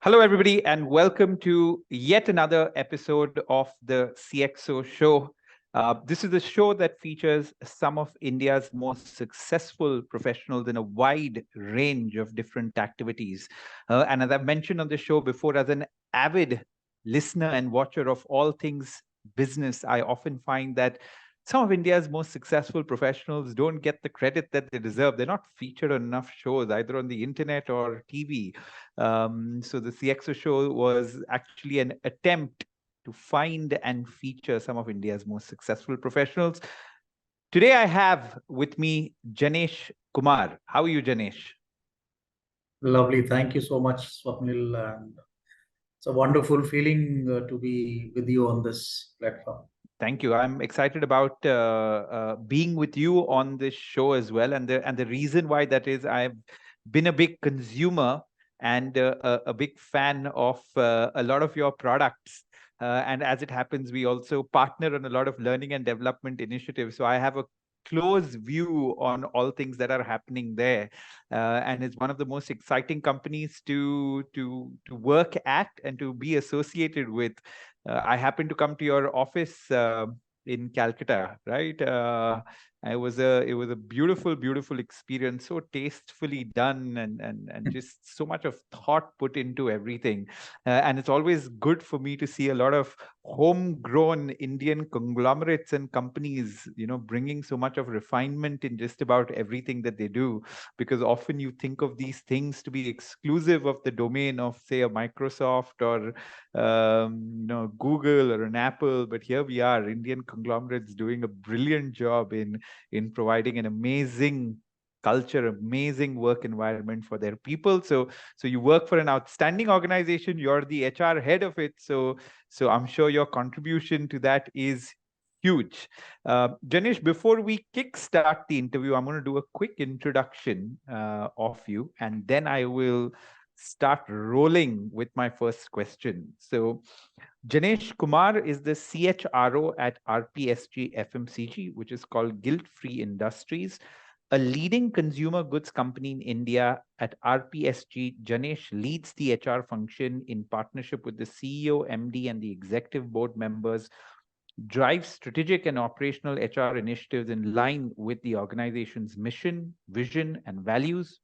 Hello, everybody, and welcome to yet another episode of the CXO show. This is a show that features some of India's most successful professionals in a wide range of different activities. And as I've mentioned on the show before, as an avid listener and watcher of all things business, I often find that some of India's most successful professionals don't get the credit that they deserve. They're not featured on enough shows, either on the internet or TV. So the CXO show was actually an attempt to find and feature some of India's most successful professionals. Today I have with me Janesh Kumar. How are you, Janesh? Lovely. Thank you so much, Swapnil. And it's a wonderful feeling to be with you on this platform. Thank you. I'm excited about being with you on this show as well, and the reason why that is, I've been a big consumer and a big fan of a lot of your products. And as it happens, we also partner on a lot of learning and development initiatives. So I have a close view on all things that are happening there, and it's one of the most exciting companies to work at and to be associated with. I happened to come to your office in Calcutta, right? It was a beautiful experience, so tastefully done, and just so much of thought put into everything. And it's always good for me to see a lot of homegrown Indian conglomerates and companies, bringing so much of refinement in just about everything that they do, because often you think of these things to be exclusive of the domain of, say, a Microsoft or Google or an Apple, but here we are, Indian conglomerates doing a brilliant job in providing an amazing culture, amazing work environment for their people. So you work for an outstanding organization. You're the HR head of it. So I'm sure your contribution to that is huge. Janesh, before we kickstart the interview, I'm going to do a quick introduction of you, and then I will start rolling with my first question. So, Janesh Kumar is the CHRO at RPSG FMCG, which is called Guilt Free Industries, a leading consumer goods company in India. At RPSG, Janesh leads the HR function in partnership with the CEO, MD, and the executive board members, drives strategic and operational HR initiatives in line with the organization's mission, vision, and values.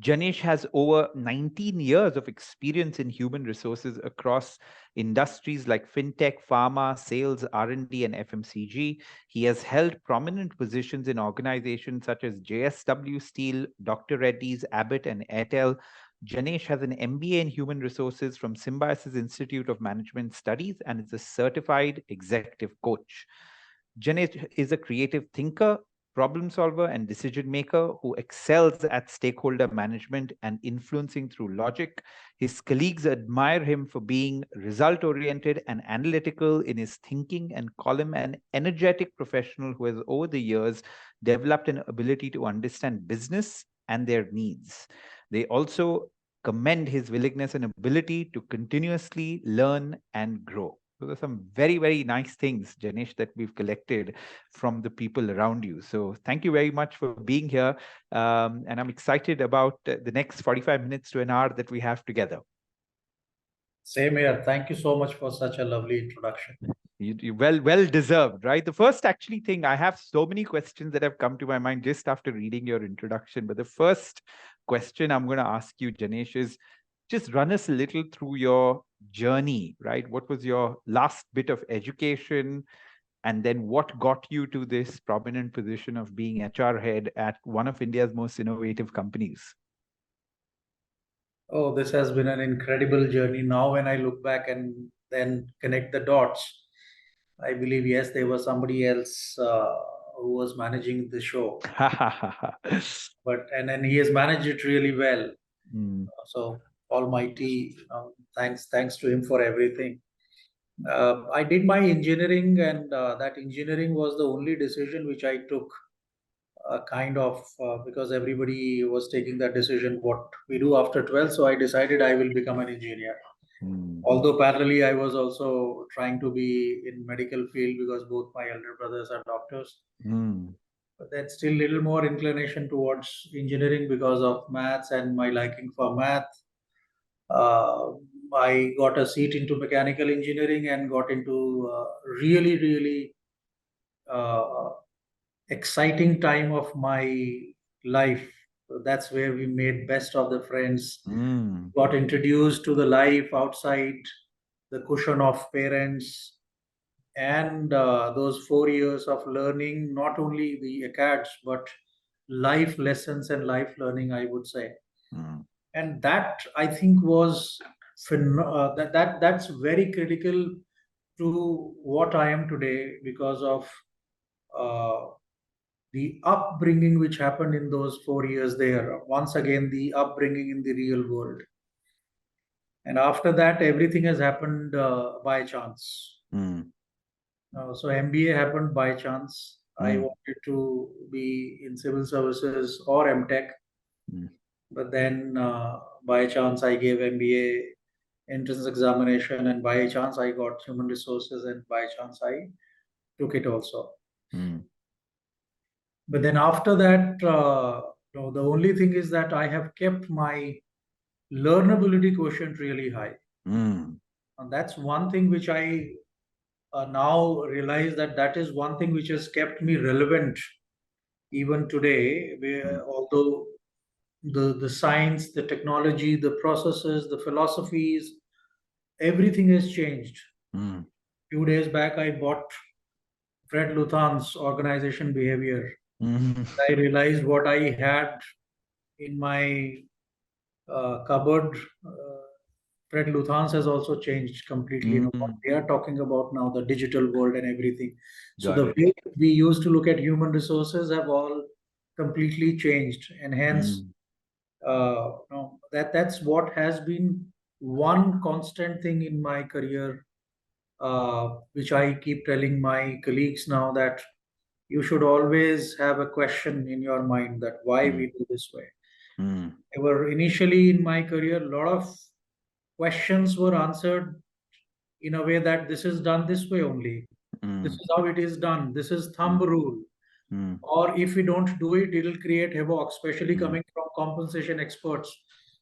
Janesh has over 19 years of experience in human resources across industries like fintech, pharma, sales, R&D, and FMCG. He has held prominent positions in organizations such as JSW Steel, Dr. Reddy's, Abbott, and Airtel. Janesh has an MBA in Human Resources from Symbiosis Institute of Management Studies and is a certified executive coach. Janesh is a creative thinker, problem solver, and decision maker who excels at stakeholder management and influencing through logic. His colleagues admire him for being result oriented and analytical in his thinking and call him an energetic professional who has, over the years, developed an ability to understand business and their needs. They also commend his willingness and ability to continuously learn and grow. Those are some very, very nice things, Janesh, that we've collected from the people around you. So thank you very much for being here. And I'm excited about the next 45 minutes to an hour that we have together. Same here. Thank you so much for such a lovely introduction. You well deserved, right? The first actually thing, I have so many questions that have come to my mind just after reading your introduction. But the first question I'm going to ask you, Janesh, is just run us a little through your journey, right? What was your last bit of education? And then what got you to this prominent position of being HR head at one of India's most innovative companies? Oh, this has been an incredible journey. Now, when I look back and then connect the dots, I believe, yes, there was somebody else who was managing the show. And then he has managed it really well. So almighty, thanks to him for everything. I did my engineering, and that engineering was the only decision which I took, because everybody was taking that decision what we do after 12. So I decided I will become an engineer. Although parallelly, I was also trying to be in medical field because both my elder brothers are doctors. But then still little more inclination towards engineering because of maths and my liking for math. I got a seat into mechanical engineering and got into really, really uh, exciting time of my life. So that's where we made best of the friends, got introduced to the life outside the cushion of parents, and those 4 years of learning, not only the acads, but life lessons and life learning, I would say. And that I think was that's very critical to what I am today because of uh, the upbringing which happened in those 4 years there. Once again, the upbringing in the real world. And after that, everything has happened by chance. So MBA happened by chance. I wanted to be in civil services or MTech, but then by chance I gave MBA entrance examination, and by chance I got human resources, and by chance I took it also. But then after that, the only thing is that I have kept my learnability quotient really high. And that's one thing which I now realize that that is one thing which has kept me relevant even today. Although the science, the technology, the processes, the philosophies, everything has changed. 2 days back, I bought Fred Luthan's organization behavior. I realized what I had in my cupboard. Fred Luthans has also changed completely. What we are talking about now, the digital world and everything. So the way we used to look at human resources have all completely changed, and hence, that's what has been one constant thing in my career, which I keep telling my colleagues now, that you should always have a question in your mind that why we do this way. Ever initially in my career, a lot of questions were answered in a way that this is done this way only. This is how it is done. This is thumb rule. Or if we don't do it, it'll create havoc, especially coming from compensation experts.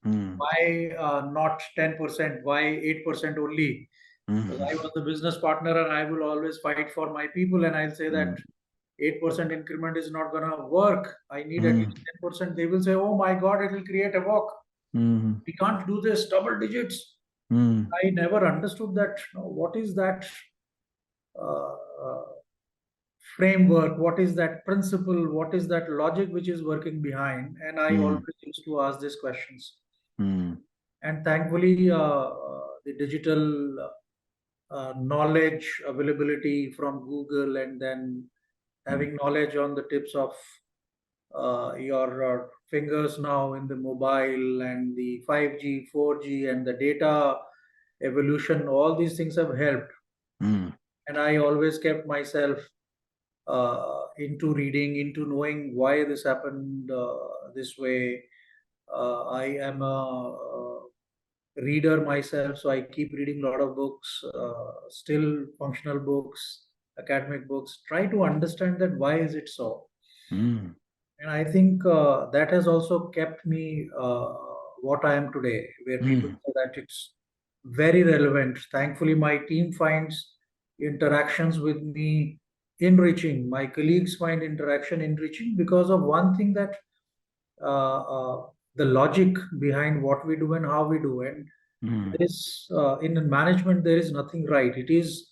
Why not 10%? Why 8% only? Because I was the business partner and I will always fight for my people, and I'll say that 8% increment is not going to work. I need at least 10%. They will say, oh my God, it will create havoc. We can't do this, double digits. I never understood that. What is that uh, uh, framework? What is that principle? What is that logic which is working behind? And I always used to ask these questions. And thankfully, the digital knowledge availability from Google, and then having knowledge on the tips of your fingers now in the mobile, and the 5G, 4G, and the data evolution, all these things have helped. And I always kept myself into reading, into knowing why this happened this way. I am a reader myself, so I keep reading a lot of books, still functional books, academic books. Try to understand that why is it so. And I think that has also kept me what I am today, where people say that it's very relevant. Thankfully, my team finds interactions with me enriching. My colleagues find interaction enriching because of one thing, that the logic behind what we do and how we do. And there is, in management, there is nothing right. It is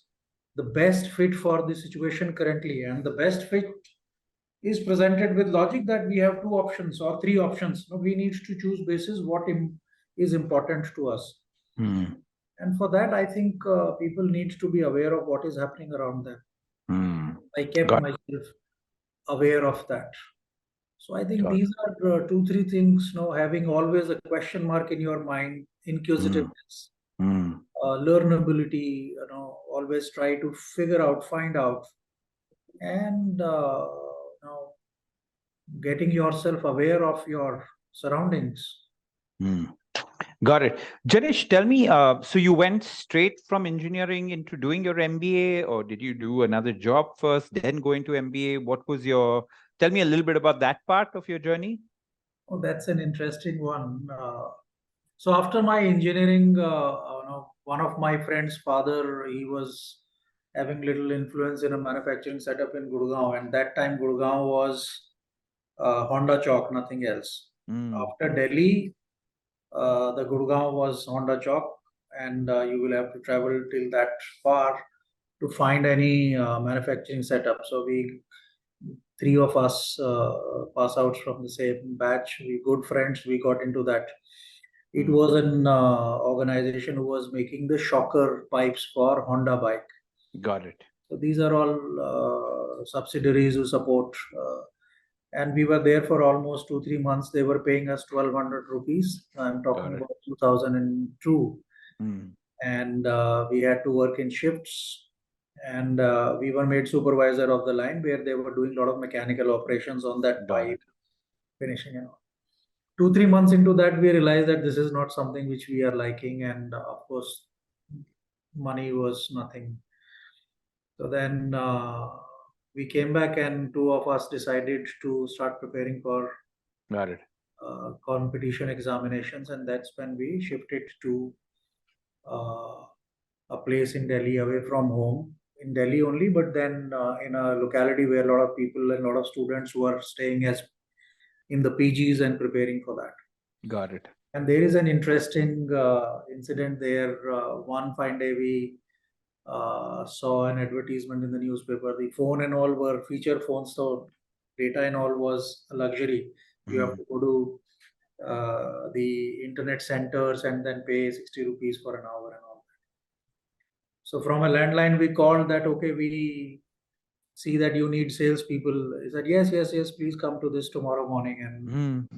the best fit for the situation currently, and the best fit is presented with logic, that we have two options or three options. No, we need to choose basis what is important to us. And for that, I think people need to be aware of what is happening around them. I kept myself aware of that. So I think these are two, three things. Having always a question mark in your mind, inquisitiveness, learnability. Always try to figure out, find out, and getting yourself aware of your surroundings. Got it. Janesh, tell me, so you went straight from engineering into doing your MBA, or did you do another job first, then go into MBA? What was your, tell me a little bit about that part of your journey. Oh, that's an interesting one. So after my engineering, one of my friend's father, he was having little influence in a manufacturing setup in Gurgaon, and that time Gurgaon was Honda Chalk, nothing else. After Delhi, the Gurgaon was Honda Chalk, and you will have to travel till that far to find any manufacturing setup. So we, three of us, pass out from the same batch. We good friends. We got into that. It was an organization who was making the shocker pipes for Honda bike. Got it. So these are all subsidiaries who support. And we were there for almost 2 3 months. They were paying us 1,200 rupees. I'm talking about 2002. And we had to work in shifts. And we were made supervisor of the line where they were doing a lot of mechanical operations on that pipe, finishing and all. 2 3 months into that, we realized that this is not something which we are liking, and of course, money was nothing. So then we came back, and two of us decided to start preparing for competition examinations, and that's when we shifted to a place in Delhi away from home, in Delhi only, but then in a locality where a lot of people and a lot of students who are staying as in the PGs and preparing for that. Got it. And there is an interesting incident there. One fine day we saw an advertisement in the newspaper. The phone and all were feature phones, so data and all was a luxury. You have to go to the internet centers and then pay 60 rupees for an hour and all. So from a landline, we called that, okay, we see that you need salespeople. He said, yes, yes, yes, please come to this tomorrow morning. And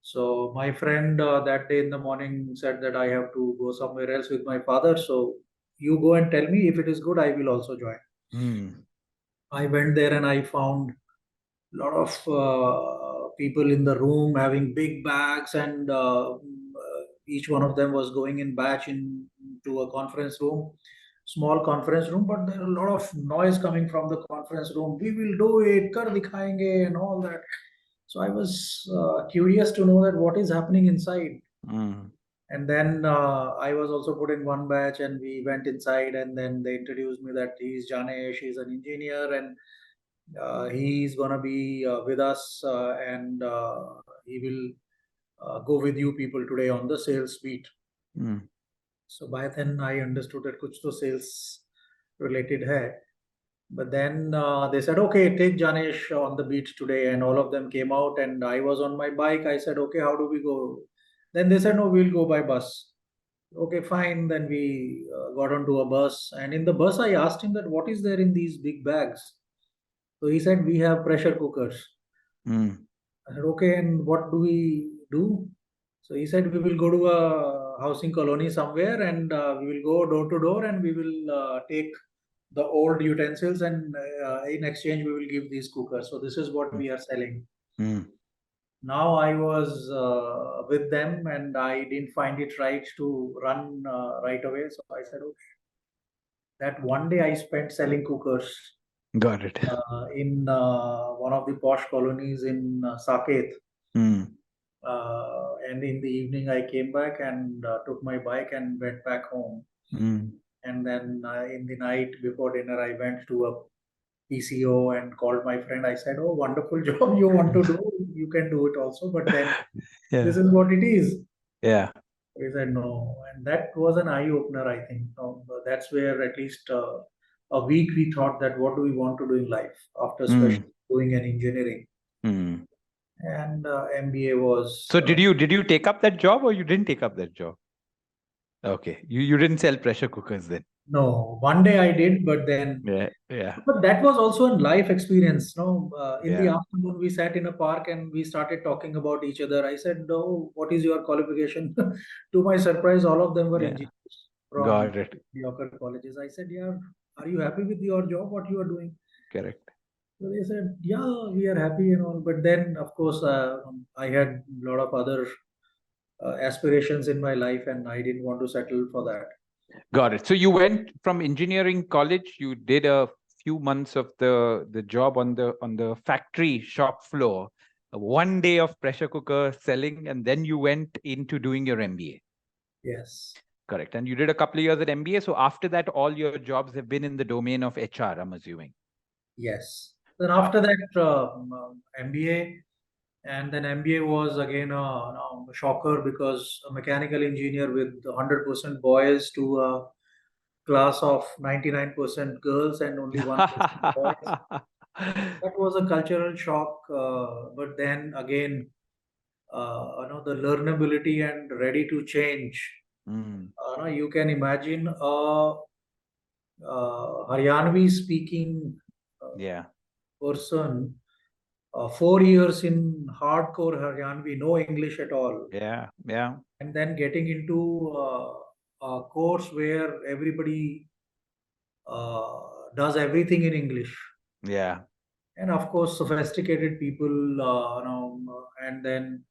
so my friend that day in the morning said that I have to go somewhere else with my father. So you go and tell me if it is good, I will also join. I went there and I found a lot of people in the room having big bags, and each one of them was going in batch into a conference room, small conference room, but there are a lot of noise coming from the conference room. We will do it, kar dikhayenge, and all that. So I was curious to know that what is happening inside. And then I was also put in one batch, and we went inside, and then they introduced me that he's Janesh, he's an engineer, and he's gonna be with us, and he will go with you people today on the sales beat. So by then I understood that kuch to sales related hai. But then they said, okay, take Janesh on the beat today, and all of them came out, and I was on my bike. I said, okay, how do we go? Then they said, no, we'll go by bus. Okay, fine. Then we got onto a bus, and in the bus I asked him that what is there in these big bags. So he said, we have pressure cookers. I said, okay, and what do we do? So he said, we will go to a housing colony somewhere, and we will go door to door, and we will take the old utensils, and in exchange we will give these cookers. So this is what we are selling. Now I was with them, and I didn't find it right to run right away. So I said, okay. That one day I spent selling cookers. Got it. In one of the posh colonies in Saket. And in the evening, I came back and took my bike and went back home. And then in the night before dinner, I went to a PCO and called my friend. I said, oh, wonderful job you want to do. You can do it also. But then this is what it is. Yeah. He said, no. And that was an eye opener, I think. That's where at least a week we thought that what do we want to do in life after especially doing an engineering. And MBA was. So did you take up that job, or you didn't take up that job? Okay, you didn't sell pressure cookers then. No, one day I did, but then. Yeah. But that was also a life experience. No, in the afternoon we sat in a park and we started talking about each other. I said, "No, what is your qualification?" To my surprise, all of them were engineers from mediocre colleges. I said, "Yeah, are you happy with your job? What you are doing?" Correct. So they said, "Yeah, we are happy and all." But then, of course, I had a lot of other aspirations in my life, and I didn't want to settle for that. Got it. So you went from engineering college. You did a few months of the job on the factory shop floor. One day of pressure cooker selling, and then you went into doing your MBA. Yes. Correct. And you did a couple of years at MBA. So after that, all your jobs have been in the domain of HR, I'm assuming. Yes. Then Wow. after that, MBA, and then MBA was again a shocker, because a mechanical engineer with 100% boys to a class of 99% girls and only 1% boys. That was a cultural shock. But then again, the learnability and ready to change. Mm, You can imagine a Haryanvi speaking yeah. person, 4 years in hardcore Haryanvi, no English at all, Yeah. Yeah. and then getting into a course where everybody does everything in English, Yeah. and of course, sophisticated people, and then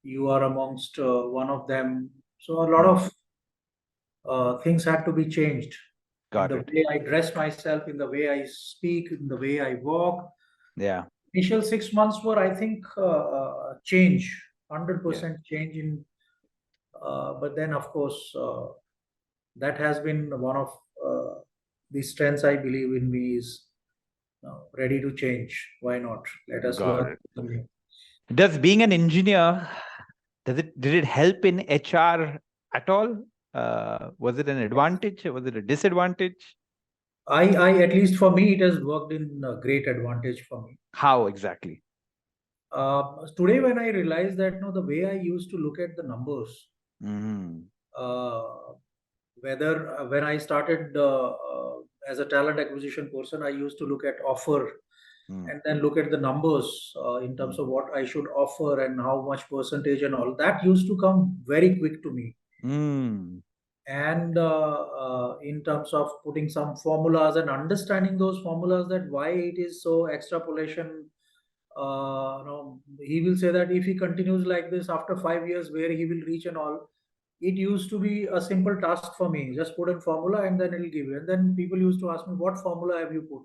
you are amongst one of them. So a lot Mm, of things had to be changed in got the it. way I dress myself, in the way I speak, in the way I walk. Yeah. Initial 6 months were, I think, change, Yeah. 100% change in. But then, of course, that has been one of the strengths I believe in me is ready to change. Why not? Let us Got learn it. something new. Does being an engineer, did it help in HR at all? Was it an advantage? Was it a disadvantage? At least for me, it has worked in great advantage for me. How exactly? Today, when I realized that, the way I used to look at the numbers, Mm, uh, whether when I started as a talent acquisition person, I used to look at offer mm, and then look at the numbers in terms mm, of what I should offer and how much percentage and all. That used to come very quick to me. mm. And in terms of putting some formulas and understanding those formulas, that why it is so extrapolation. He will say that if he continues like this after 5 years, where he will reach and all. It used to be a simple task for me. Just put in formula and then it'll give you. And then people used to ask me, what formula have you put?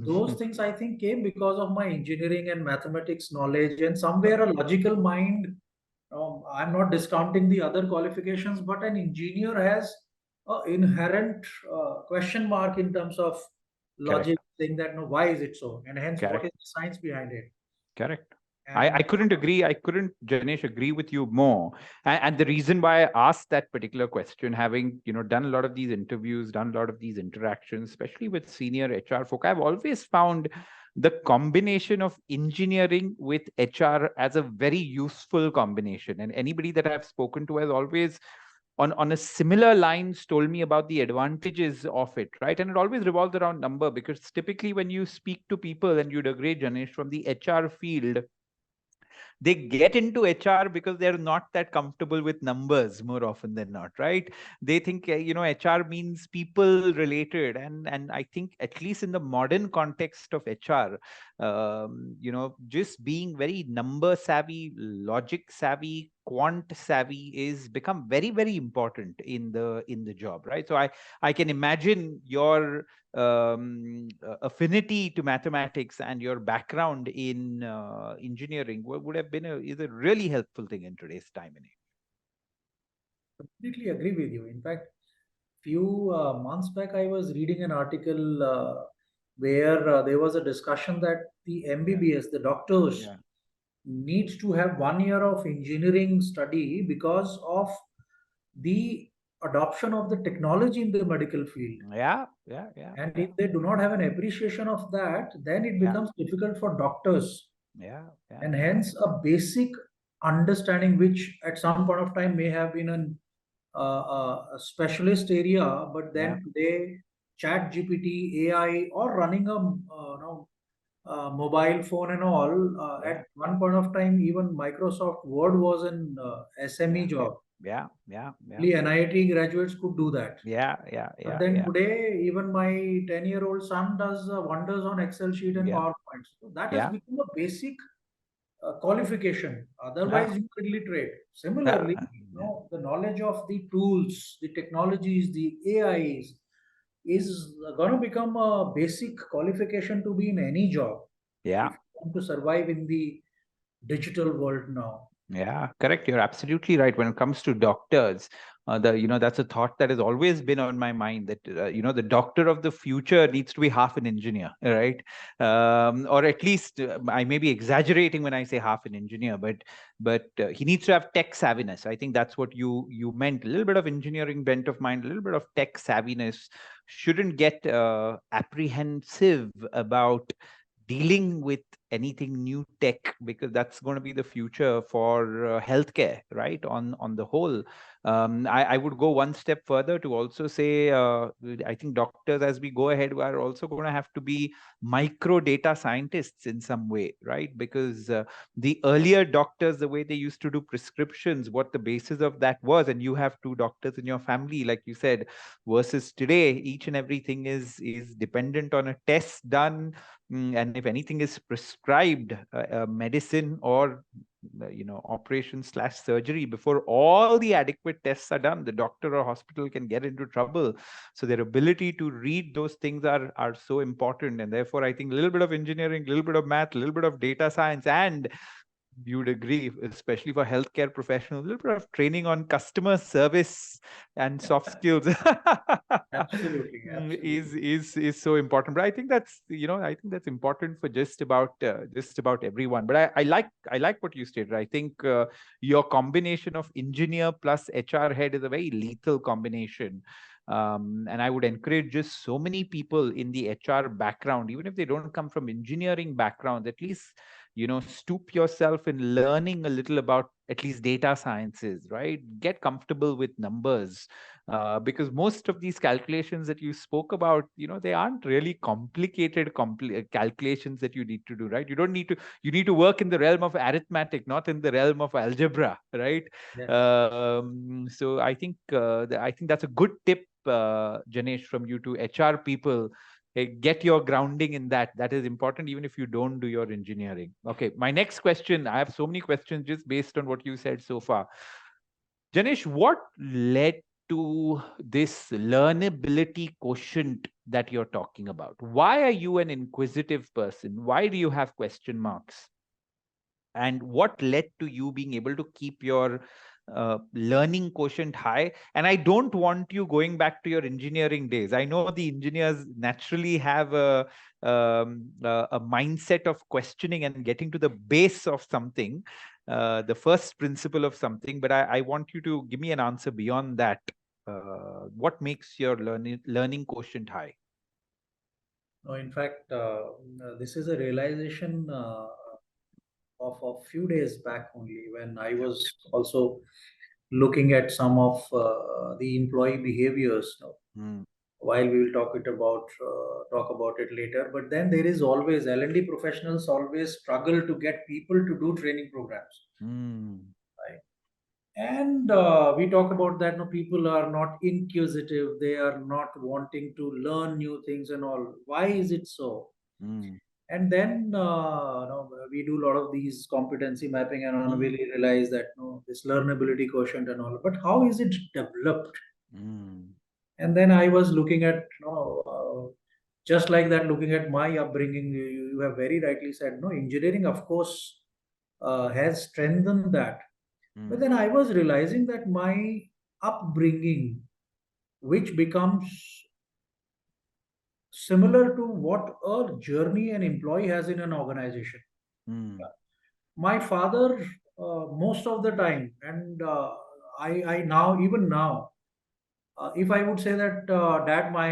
Those Mm, things I think came because of my engineering and mathematics knowledge, and somewhere a logical mind. I'm not discounting the other qualifications, but an engineer has an inherent question mark in terms of correct. logic, saying that no, why is it so, and hence what Correct. is the science behind it. Correct. I And couldn't agree. I couldn't, Janesh, agree with you more. And the reason why I asked that particular question, having done a lot of these interviews, done a lot of these interactions, especially with senior HR folk, I've always found the combination of engineering with HR as a very useful combination. And anybody that I've spoken to has always on a similar lines told me about the advantages of it, right? And it always revolves around number, because typically when you speak to people, and you'd agree, Janesh, from the HR field, they get into HR because they're not that comfortable with numbers more often than not, right? They think HR means people related, and I think at least in the modern context of HR, just being very number savvy, logic savvy, quant savvy is become very, very important in the job, right? So I can imagine your affinity to mathematics and your background in engineering would have been is a really helpful thing in today's time and age. completely agree with you. In fact, few months back, I was reading an article where there was a discussion that the Yeah, MBBS, the doctors, yeah, needs to have 1 year of engineering study because of the adoption of the technology in the medical field. yeah, yeah, yeah, And yeah, if they do not have an appreciation of that, then it yeah, becomes difficult for doctors. yeah, yeah, And yeah, hence, a basic understanding, which at some point of time may have been a specialist area, but yeah, then today, Chat GPT, AI, or running a mobile phone and all. yeah, At one point of time, even Microsoft Word was an SME yeah, job. yeah, yeah, yeah, Only NIT graduates could do that. yeah, yeah, But yeah, then yeah, today, even my 10-year-old son does wonders on Excel sheet and yeah, PowerPoint. So that has yeah, become a basic qualification. yeah, Otherwise, you are illiterate. Similarly, yeah, the knowledge of the tools, the technologies, the AIs is going to become a basic qualification to be in any job if yeah. you want to survive in the digital world now. Yeah, correct. You're absolutely right. When it comes to doctors, that's a thought that has always been on my mind. That the doctor of the future needs to be half an engineer, right? Or at least I may be exaggerating when I say half an engineer, but he needs to have tech savviness. I think that's what you meant. A little bit of engineering bent of mind, a little bit of tech savviness. Shouldn't get apprehensive about dealing with anything new tech, because that's going to be the future for healthcare, right? On the whole, I would go one step further to also say, I think doctors, as we go ahead, are also going to have to be micro data scientists in some way, right? Because the earlier doctors, the way they used to do prescriptions, what the basis of that was, and you have two doctors in your family, like you said, versus today, each and everything is dependent on a test done. And if anything is prescribed, medicine or operation slash surgery, before all the adequate tests are done, the doctor or hospital can get into trouble. So their ability to read those things are so important, and therefore I think a little bit of engineering, a little bit of math, a little bit of data science, and you would agree, especially for healthcare professionals, a little bit of training on customer service and soft skills Absolutely, absolutely. is so important. But I think that's important for just about everyone. But I like what you stated. I think your combination of engineer plus HR head is a very lethal combination. And I would encourage just so many people in the HR background, even if they don't come from engineering backgrounds, at least stoop yourself in learning a little about at least data sciences, right? Get comfortable with numbers, because most of these calculations that you spoke about, they aren't really complicated calculations that you need to do, right? You need to work in the realm of arithmetic, not in the realm of algebra, right? Yes. So I think that's a good tip, Janesh, from you to HR people. Hey, get your grounding in that. That is important, even if you don't do your engineering. Okay, my next question. I have so many questions just based on what you said so far. Janesh, what led to this learnability quotient that you're talking about? Why are you an inquisitive person? Why do you have question marks? And what led to you being able to keep your learning quotient high? And I don't want you going back to your engineering days. I know the engineers naturally have a mindset of questioning and getting to the base of something, the first principle of something, but I want you to give me an answer beyond that. What makes your learning quotient high? No, in fact, this is a realization of a few days back only, when I Yeah. was also looking at some of the employee behaviors. Mm, While we will talk about it later, but then there is always L&D professionals always struggle to get people to do training programs, mm, right? And we talk about that. No, people are not inquisitive. They are not wanting to learn new things and all. Why is it so? mm, And then we do a lot of these competency mapping, and we mm, really realize that no, this learnability quotient and all. But how is it developed? mm, And then I was looking at, just like that, looking at my upbringing. You have very rightly said, no, engineering, of course, has strengthened that. But mm, then I was realizing that my upbringing, which becomes similar to what a journey an employee has in an organization. mm, My father, most of the time, and I now, even now, if I would say that, Dad, my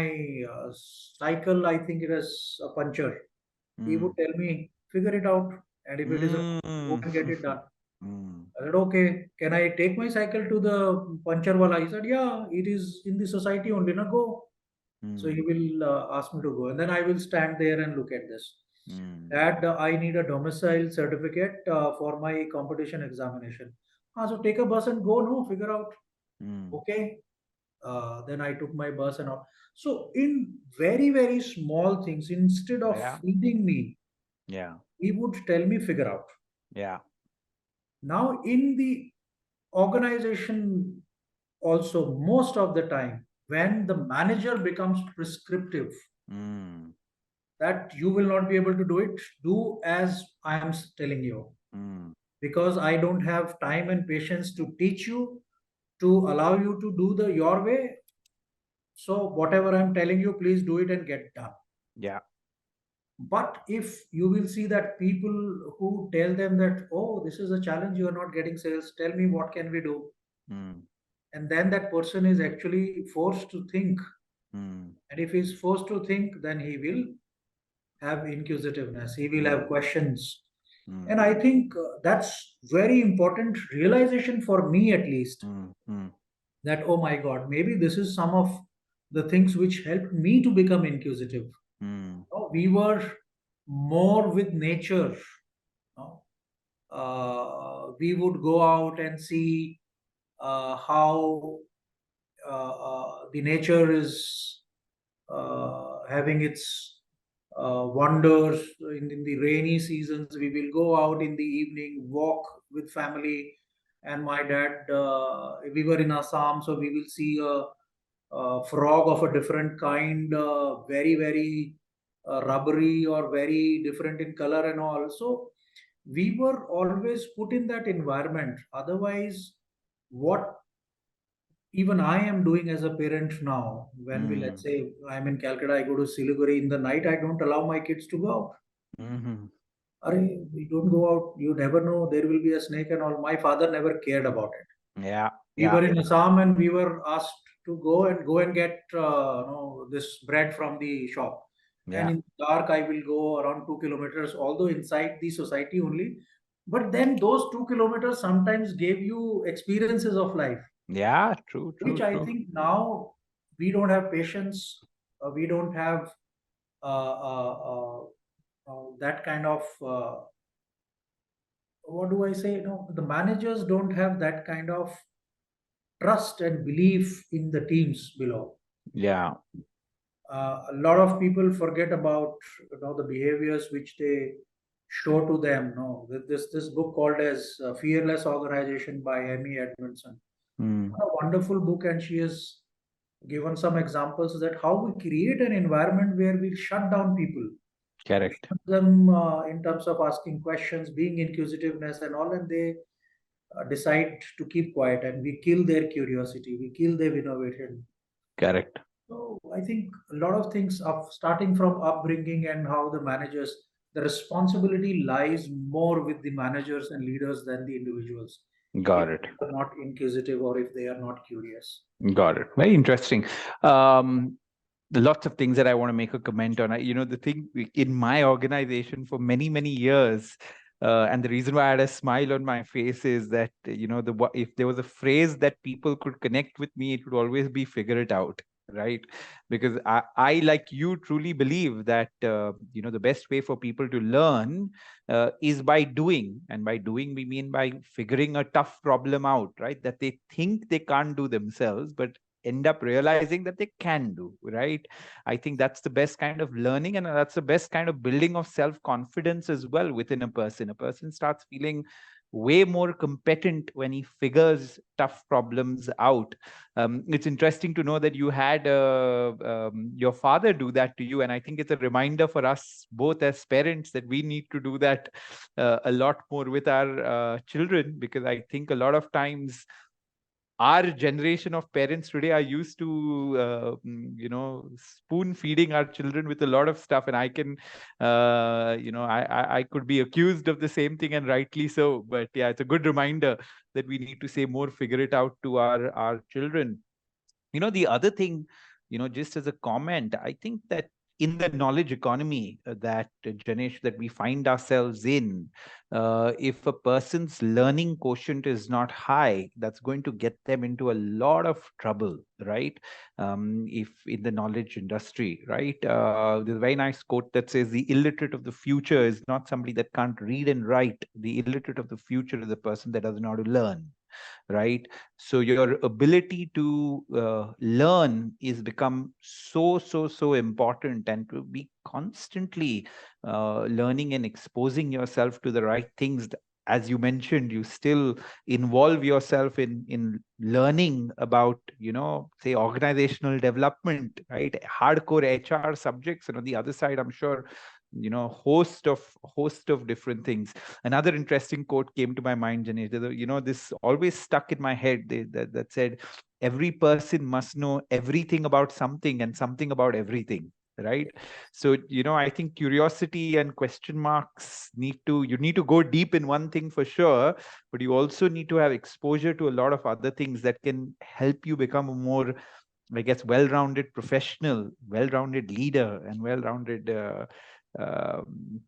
cycle, I think it is a puncture, he would mm. tell me, figure it out. And if it is a go Mm. and get it done. Mm. I said, okay, can I take my cycle to the puncture wala? He said, yeah, it is in the society only, na go. So he Mm. will ask me to go. And then I will stand there and look at this. Mm. Dad, I need a domicile certificate for my competition examination. So take a bus and go, no, figure out. Mm. Okay. Then I took my bus and all. So in very, very small things, instead of Yeah. feeding me, Yeah. he would tell me figure out. Yeah. Now in the organization also, most of the time, when the manager becomes prescriptive, Mm. that you will not be able to do it, do as I am telling you. Mm. because I don't have time and patience to teach you, to allow you to do the your way. So whatever I'm telling you, please do it and get done. Yeah. But if you will see that people who tell them that, oh, this is a challenge, you are not getting sales, tell me what can we do? Mm. And then that person is actually forced to think. Mm. And if he's forced to think, then he will have inquisitiveness, he will have questions. Mm. And I think that's very important realization for me at least, Mm. Mm. that, oh my God, maybe this is some of the things which helped me to become inquisitive. Mm. We were more with nature. No? We would go out and see how the nature is having its wonders. In the rainy seasons, we will go out in the evening, walk with family. And my dad, we were in Assam, so we will see a frog of a different kind, very, very rubbery or very different in color and all. So we were always put in that environment. Otherwise, what even I am doing as a parent now, when we, let's Mm. say, I'm in Calcutta, I go to Siliguri in the night, I don't allow my kids to go out. Mm. We don't go out. You never know. There will be a snake and all. My father never cared about it. Yeah. We Yeah. were in Assam and we were asked to go and get this bread from the shop. And Yeah. in the dark, I will go around 2 kilometers, although inside the society only. But then those 2 kilometers sometimes gave you experiences of life, Yeah. True. which True. I True. think now we don't have patience. We don't have that kind of what do I say? No, the managers don't have that kind of trust and belief in the teams below. Yeah. A lot of people forget about the behaviors which they show to them. No, this book called as Fearless Organization by Amy Edmondson. Mm. A wonderful book, and she has given some examples that how we create an environment where we shut down people, Correct. shut them in terms of asking questions, being inquisitiveness and all, and they decide to keep quiet, and we kill their curiosity, we kill their innovation. Correct. So I think a lot of things of starting from upbringing and how the managers, the responsibility lies more with the managers and leaders than the individuals. If Got it. they are not inquisitive or if they are not curious. Got it. Very interesting. Um, Lots of things that I want to make a comment on. The thing in my organization for many, many years, and the reason why I had a smile on my face is that, if there was a phrase that people could connect with me, it would always be figure it out, right? Because I like you, truly believe that, the best way for people to learn is by doing. And by doing, we mean by figuring a tough problem out, right? That they think they can't do themselves, but end up realizing that they can do, right? I think that's the best kind of learning, and that's the best kind of building of self confidence as well within a person. A person starts feeling way more competent when he figures tough problems out. It's interesting to know that you had your father do that to you, and I think it's a reminder for us both as parents that we need to do that a lot more with our children, because I think a lot of times our generation of parents today are used to spoon feeding our children with a lot of stuff, and I can I could be accused of the same thing, and rightly so. But yeah, it's a good reminder that we need to say more, figure it out to our children. The other thing, just as a comment, I think that in the knowledge economy that Janesh, that we find ourselves in, if a person's learning quotient is not high, that's going to get them into a lot of trouble, right? If in the knowledge industry, right? There's a very nice quote that says, "The illiterate of the future is not somebody that can't read and write. The illiterate of the future is a person that doesn't know how to learn." Right? So your ability to learn is become so important, and to be constantly learning and exposing yourself to the right things. as you mentioned, you still involve yourself in learning about, say, organizational development, right? Hardcore HR subjects, and on the other side, I'm sure, host of different things. Another interesting quote came to my mind, Janesh. This always stuck in my head, that said, every person must know everything about something and something about everything, right? So, I think curiosity and question marks you need to go deep in one thing for sure, but you also need to have exposure to a lot of other things that can help you become a more, I guess, well-rounded professional, well-rounded leader, and well-rounded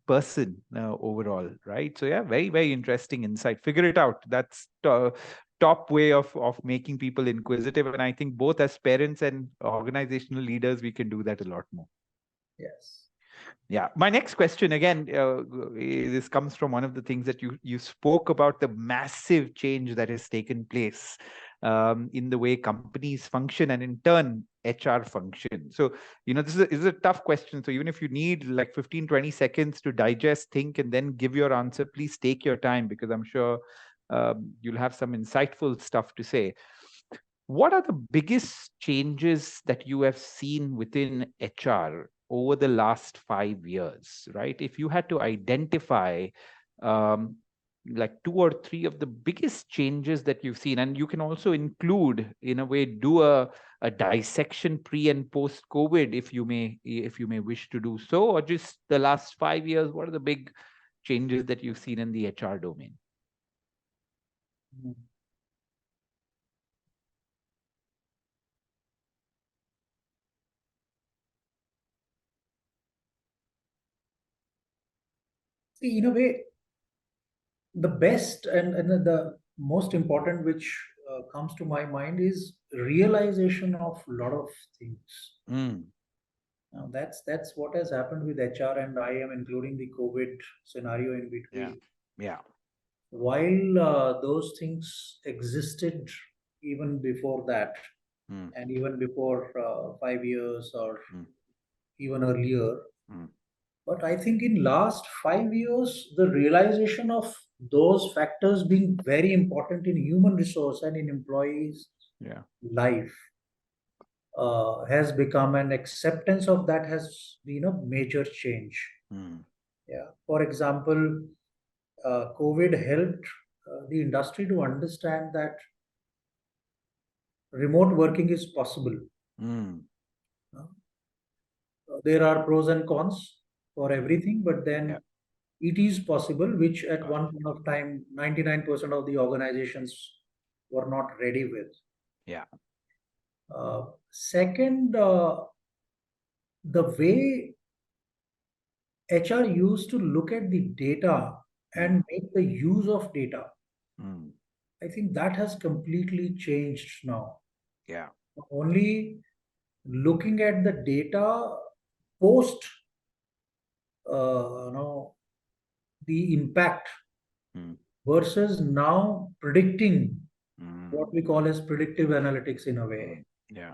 person overall, right? So yeah, very, very interesting insight. Figure it out. That's top way of making people inquisitive, and I think both as parents and organizational leaders, we can do that a lot more. Yes. Yeah. My next question, again, this comes from one of the things that you spoke about, the massive change that has taken place in the way companies function, and in turn HR function. So, this is a tough question. So even if you need like 15, 20 seconds to digest, think, and then give your answer, please take your time, because I'm sure you'll have some insightful stuff to say. What are the biggest changes that you have seen within HR over the last 5 years, right? If you had to identify um, like two or three of the biggest changes that you've seen, and you can also include, in a way, do a dissection pre and post COVID, if you may wish to do so, or just the last 5 years, what are the big changes that you've seen in the HR domain? Mm. See, in a way, the best and the most important which comes to my mind is realization of a lot of things. Mm, Now that's what has happened with HR, and I am including the COVID scenario in yeah, between. yeah. While those things existed even before that, Mm, and even before 5 years or mm, even earlier, mm, but I think in last 5 years, the realization of those factors being very important in human resource and in employees' yeah. life has become an acceptance of that has been a major change. Mm, Yeah. For example, COVID helped the industry to understand that remote working is possible. mm, There are pros and cons for mm, everything, but yeah. then it is possible, which at Got it. one point of time, 99% of the organizations were not ready with. Yeah. Second, the way HR used to look at the data Mm, and make the use of data, mm, I think that has completely changed now. yeah. Only looking at the data post, you know, the impact Mm, versus now predicting, what mm, we call as predictive analytics in a mm, way. yeah.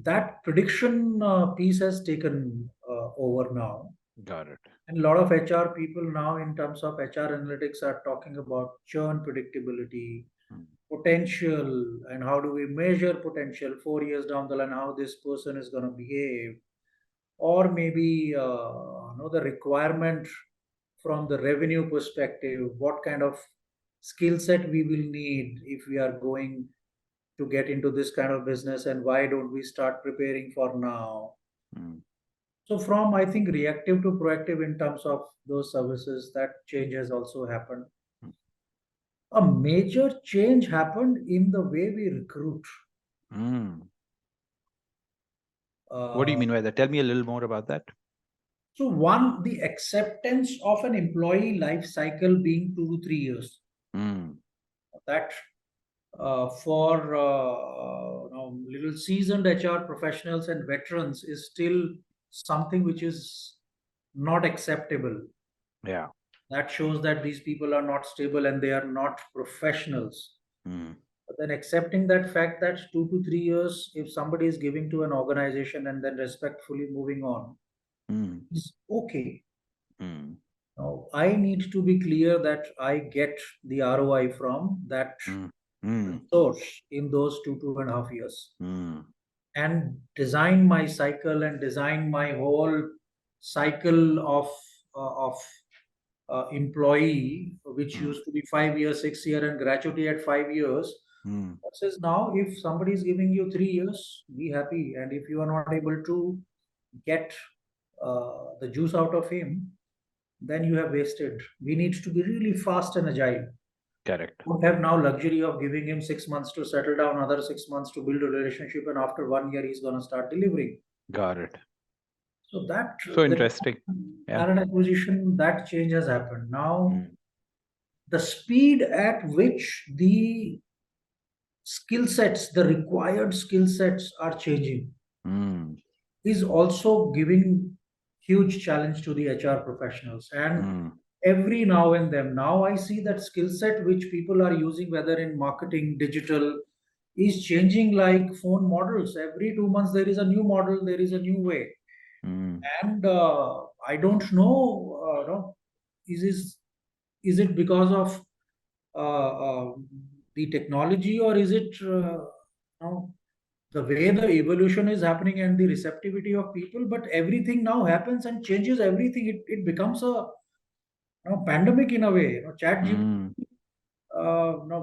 That prediction piece has taken over now. Got it. And a lot of HR people now, in terms of HR analytics, are talking about churn predictability, Mm, potential, and how do we measure potential 4 years down the line, how this person is going to behave, or maybe the requirement from the revenue perspective, what kind of skill set we will need if we are going to get into this kind of business, and why don't we start preparing for now. mm, So from, I think, reactive to proactive in terms of those services, that change has also happened. mm, A major change happened in the way we recruit. mm. What do you uh, mean by that? Tell me a little more about that. so one, the acceptance of an employee life cycle being 2 to 3 years, Mm, that for little seasoned HR professionals and veterans is still something which is not acceptable. yeah. That shows that these people are not stable and they are not professionals. Mm, But then accepting that fact that 2 to 3 years, if somebody is giving to an organization and then respectfully moving on, mm, is okay. mm, Now, I need to be clear that I get the ROI from that source in those 2.5 years, and design my cycle and design my whole cycle of employee, which used to be 5 years, 6 year, and gratuity at 5 years. Says now, if somebody is giving you 3 years, be happy, and if you are not able to get the juice out of him, then you have wasted. We need to be really fast and agile. Correct. Don't have now luxury of giving him 6 months to settle down, another 6 months to build a relationship, and after 1 year he's going to start delivering. Got it. So that so interesting. talent acquisition, that change has happened. Now, the speed at which the skill sets, the required skill sets are changing, is also giving huge challenge to the HR professionals. And every now and then, now I see that skill set which people are using, whether in marketing, digital, is changing like phone models. Every 2 months there is a new model, there is a new way. And I don't know, is it because of the technology, or is it the way the evolution is happening and the receptivity of people? But everything now happens and changes everything. It becomes a pandemic in a way. Chat GPT.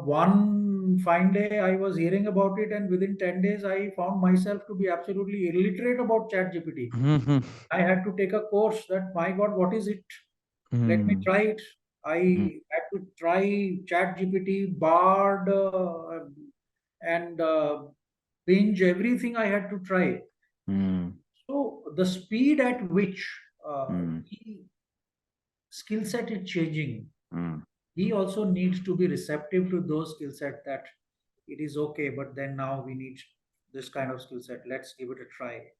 One fine day I was hearing about it, and within 10 days I found myself to be absolutely illiterate about Chat GPT. I had to take a course that, my God, what is it? Let me try it. I had to try Chat GPT, Bard, and binge everything I had to try. So the speed at which the skill set is changing, he also needs to be receptive to those skill set, that it is okay, but then now we need this kind of skill set. Let's give it a try.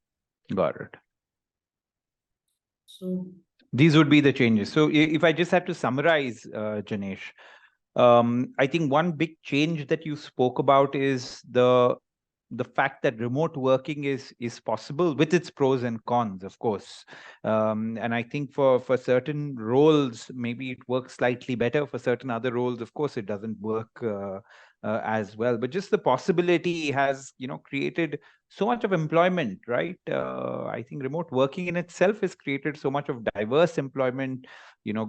Got it. So these would be the changes. So if I just had to summarize, Janesh, I think one big change that you spoke about is the fact that remote working is possible with its pros and cons, of course. And I think for certain roles, maybe it works slightly better. For certain other roles, of course, it doesn't work as well. But just the possibility has, created so much of employment, right? I think remote working in itself has created so much of diverse employment.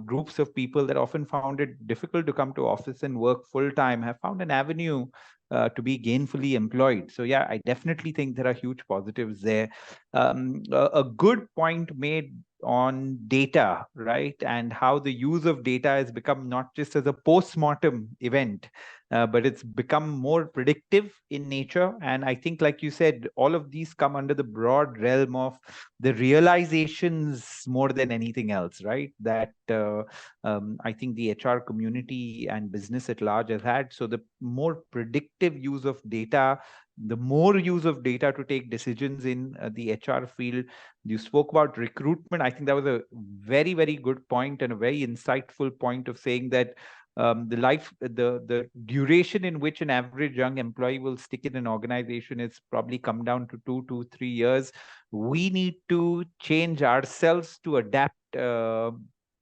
Groups of people that often found it difficult to come to office and work full time have found an avenue to be gainfully employed. So yeah, I definitely think there are huge positives there. A good point made on data, right? And how the use of data has become not just as a post-mortem event, but it's become more predictive in nature. And I think, like you said, all of these come under the broad realm of the realizations more than anything else, right? That I think the HR community and business at large has had. So the more predictive use of data, the more use of data to take decisions in the HR field. You spoke about recruitment. I think that was a very, very good point and a very insightful point of saying that the duration in which an average young employee will stick in an organization is probably come down to 2 to 3 years. We need to change ourselves to adapt to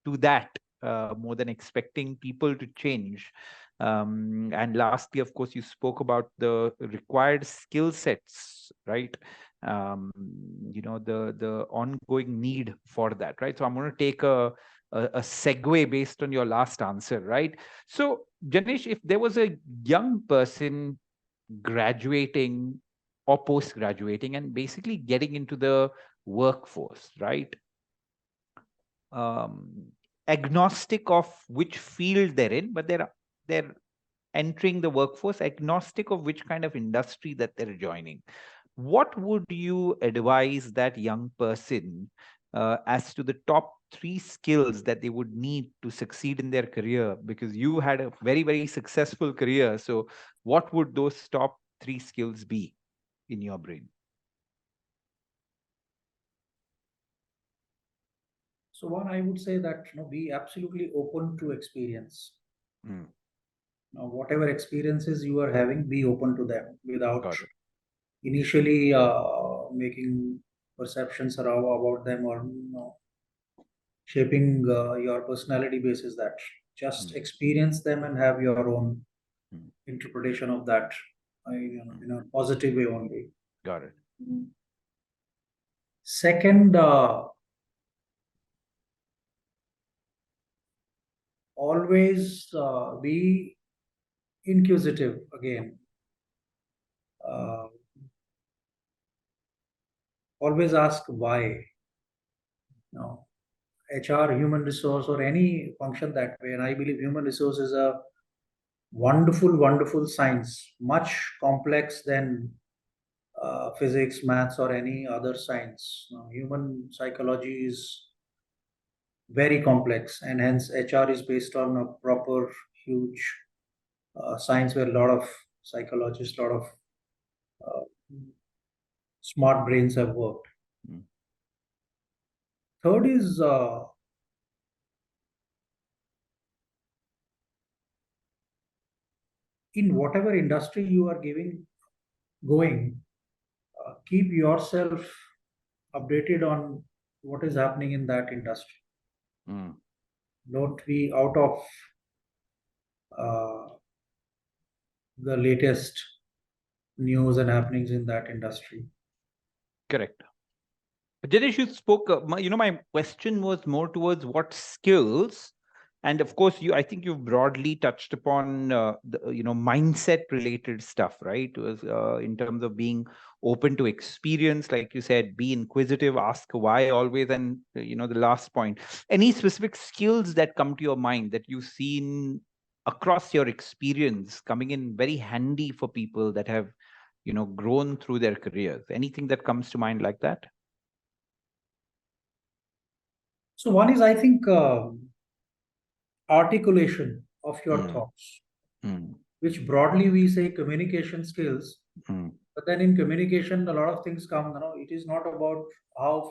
that more than expecting people to change. And lastly, of course, you spoke about the required skill sets, right? The ongoing need for that, right? So I'm going to take a segue based on your last answer, right? So, Janesh, if there was a young person graduating or post-graduating and basically getting into the workforce, right? Agnostic of which field they're in, but they're entering the workforce, agnostic of which kind of industry that they're joining. What would you advise that young person as to the top 3 skills that they would need to succeed in their career? Because you had a very, very successful career. So what would those top 3 skills be in your brain? So one, I would say that be absolutely open to experience. Now, whatever experiences you are having, be open to them without initially making perceptions about them, or shaping your personality basis that. Just experience them and have your own interpretation of that in a positive way only. Got it. Second, always be inquisitive again. Always ask why. No, HR, human resource, or any function that way. And I believe human resource is a wonderful, wonderful science, much complex than physics, maths, or any other science. Human psychology is very complex, and hence HR is based on a proper, huge science where a lot of psychologists, a lot of uh, smart brains have worked. Third is in whatever industry you are going, keep yourself updated on what is happening in that industry. Don't be out of the latest news and happenings in that industry. Correct. Janesh, you spoke, my question was more towards what skills, and of course, I think you've broadly touched upon, mindset related stuff, right? In terms of being open to experience, like you said, be inquisitive, ask why always, and, the last point, any specific skills that come to your mind that you've seen across your experience coming in very handy for people that have, grown through their careers? Anything that comes to mind like that? So one is, I think, articulation of your thoughts, which broadly we say communication skills. But then in communication, a lot of things come. It is not about how